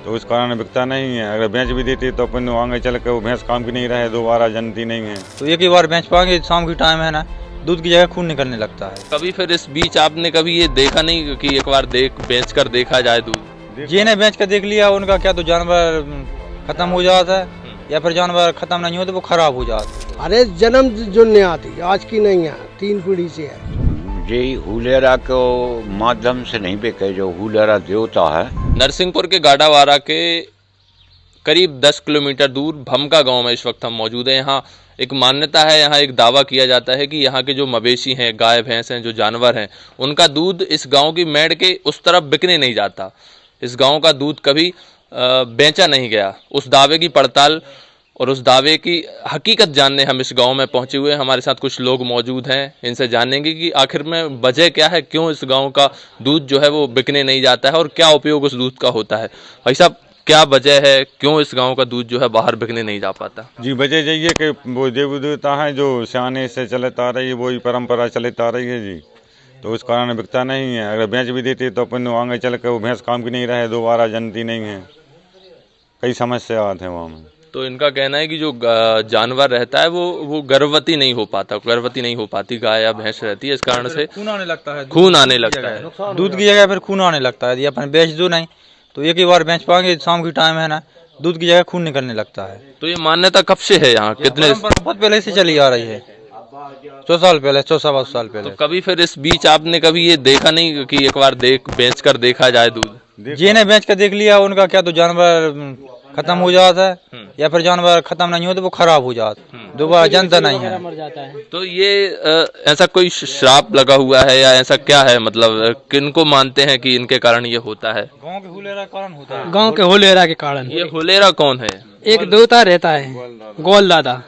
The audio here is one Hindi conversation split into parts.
तो उस कारण बिकता नहीं है। अगर बेच भी देती तो अपन आगे चल के वो भैंस काम की नहीं रहे, दोबारा जनती नहीं है। तो एक ही बार बेच पाएंगे, शाम की टाइम है ना, दूध की जगह खून निकलने लगता है। कभी फिर इस बीच आपने कभी ये देखा नहीं कि एक बार बेच कर देखा जाए दूध? जिन्हें बेच कर देख लिया उनका क्या तो जानवर खत्म हो जाता है, या फिर जानवर खत्म नहीं होते वो खराब हो जाते। अरे जन्म जो नहीं आती, आज की नहीं है, 3 पीढ़ी से है। यही हुलेरा को माध्यम से नहीं बिके, जो हुलेरा देवता है। नरसिंहपुर के गाडावारा के करीब 10 किलोमीटर दूर भमका गांव में इस वक्त हम मौजूद हैं। यहाँ एक मान्यता है, यहाँ एक दावा किया जाता है कि यहाँ के जो मवेशी हैं, गाय भैंस हैं, जो जानवर हैं, उनका दूध इस गांव की मेड़ के उस तरफ बिकने नहीं जाता। इस गांव का दूध कभी बेचा नहीं गया। उस दावे की पड़ताल और उस दावे की हकीकत जानने हम इस गांव में पहुंचे हुए हैं। हमारे साथ कुछ लोग मौजूद हैं, इनसे जानेंगे कि आखिर में वजह क्या है, क्यों इस गांव का दूध जो है वो बिकने नहीं जाता है और क्या उपयोग उस दूध का होता है। भाई साहब, क्या वजह है, क्यों इस गांव का दूध जो है बाहर बिकने नहीं जा पाता? जी, वजह यही है कि वो देवी देवता है जो सियाने से चलता आ रही है, वही परंपरा चलती आ रही है जी। तो उस कारण बिकता नहीं है। अगर बेच भी देती तो अपन आगे चल के वो भैंस काम की नहीं रहे, दोबारा जनती नहीं है। कई समस्या आते हैं वहाँ में। तो इनका कहना है कि जो जानवर रहता है वो गर्भवती नहीं हो पाता, गर्भवती नहीं हो पाती गाय या भैंस रहती है, इस कारण से खून आने लगता है। खून आने लगता है। दूध की जगह फिर खून आने लगता है। यदि अपन बेच दो नहीं तो एक ही बार बेच पाएंगे, शाम की टाइम है ना, दूध की जगह खून निकलने लगता है। तो ये मान्यता कब से है यहाँ? कितने? बहुत पहले से चली आ रही है, 100 साल पहले, 100 साल पहले। तो कभी फिर इस बीच आपने कभी ये देखा नहीं कि एक बार बेच कर देखा जाए दूध? जिन्हें बेच कर देख लिया उनका क्या तो जानवर खत्म हो जाता है, या फिर जानवर खत्म नहीं होते वो खराब हो जाते, दोबारा जनता नहीं है। तो ये ऐसा कोई श्राप लगा हुआ है या ऐसा क्या है, मतलब किनको मानते हैं कि इनके कारण ये होता है? गांव के हुलेरा कारण होता है। गांव के होलेरा के कारण। ये हुलेरा कौन है? एक देवता रहता है, गोल दादा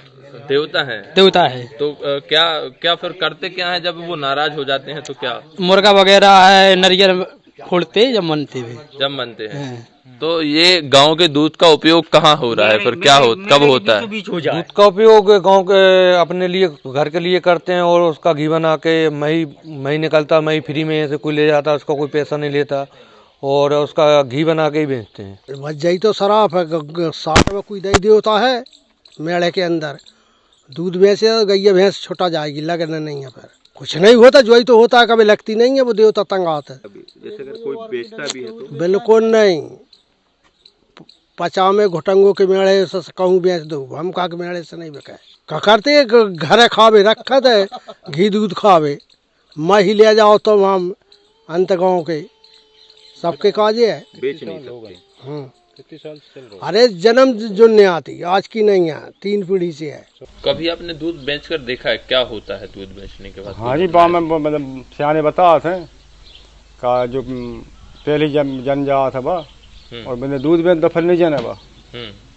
देवता है। देवता है। तो क्या फिर करते क्या है जब वो नाराज हो जाते हैं? तो क्या मुर्गा वगैरह है, नारियल फोड़ते जब मनते हुए। जब मनते हैं तो ये गांव के दूध का उपयोग कहाँ हो रहा है, फिर क्या कब होता है? दूध का उपयोग गांव के अपने लिए, घर के लिए करते हैं, और उसका घी बना के मही निकलता, मही फ्री में से कोई ले जाता, उसका कोई पैसा नहीं लेता, और उसका घी बना के ही बेचते हैं। वजह तो शराब है, साठ में कोई दही देवता है मेड़े के अंदर, दूध बेचे गैया भैंस छोटा जाएगी, लगना नहीं है, फिर कुछ नहीं होता, जो ही तो होता है, कभी लगती नहीं है, वो देवता तंग आता है। जैसे अगर कोई बेचता भी है तो? बिल्कुल नहीं, 50 में घुटंगों के मेड़े से कहूँ बेच दो, हम का के मेड़े से नहीं बिका। का करते घर खावे रखत है, घी दूध खावे, मैं ही ले जाओ तो हम अंत गाँव के सबके काजे है, बेच नहीं सकते। अरे जन्म जो नहीं आती, आज की नहीं है, 3 पीढ़ी से है। कभी आपने दूध बेचकर देखा है क्या होता है दूध बेचने के बाद? हाँ जी, गाँव में मतलब सियाने बता थे का जो पहले जन जा था बा, और मैंने दूध बेच तो फिर नहीं जाना बा।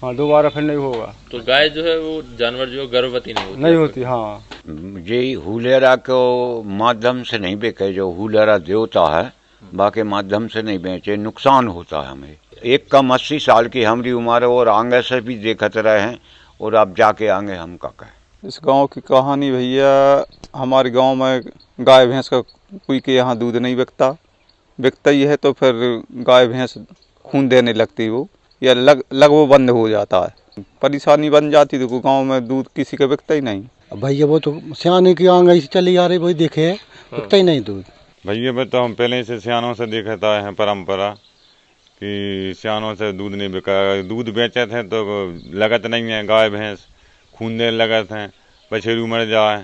हाँ, दोबारा फिर नहीं होगा। तो गाय जो है वो जानवर जो है गर्भवती नहीं होती। हाँ, यही हुलेरा को माध्यम से नहीं बिके, जो हुलेरा देवता है, बाकी माध्यम से नहीं बेचे, नुकसान होता है हमें। एक कम 80 साल की हमारी उम्र है, और आगे से भी देखते रहे हैं, और अब जाके आगे हम का कहें। इस गांव की कहानी भैया, हमारे गांव में गाय भैंस का कोई के यहाँ दूध नहीं बिकता ही है, तो फिर गाय भैंस खून देने लगती वो, या लग वो बंद हो जाता है, परेशानी बन जाती, तो गांव में दूध किसी का बिकता ही नहीं। भैया वो तो सियाने की आंगई से चली आ रही, वही देखे है, बिकता ही नहीं दूध। भैया वो तो हम पहले से सियानों से देखते आए हैं परंपरा कि सियानों से दूध नहीं बिका। दूध बेचे थे तो लगत नहीं है, गाय भैंस खून देने लगत हैं, बछेरू मर जाए,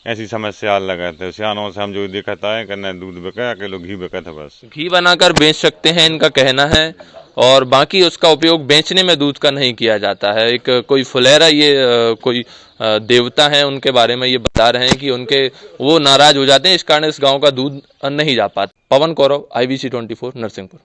ऐसी समस्या लगे थे। सियानों से हम जो देखता है कि न दूध बिका, किलो घी बिका था, बस घी बनाकर बेच सकते हैं इनका कहना है, और बाकी उसका उपयोग बेचने में दूध का नहीं किया जाता है। एक कोई फुलेरा, ये कोई देवता है, उनके बारे में ये बता रहे हैं कि उनके वो नाराज हो जाते हैं, इस कारण इस गांव का दूध नहीं जा पाता। पवन कौरव, IBC 24, नरसिंहपुर।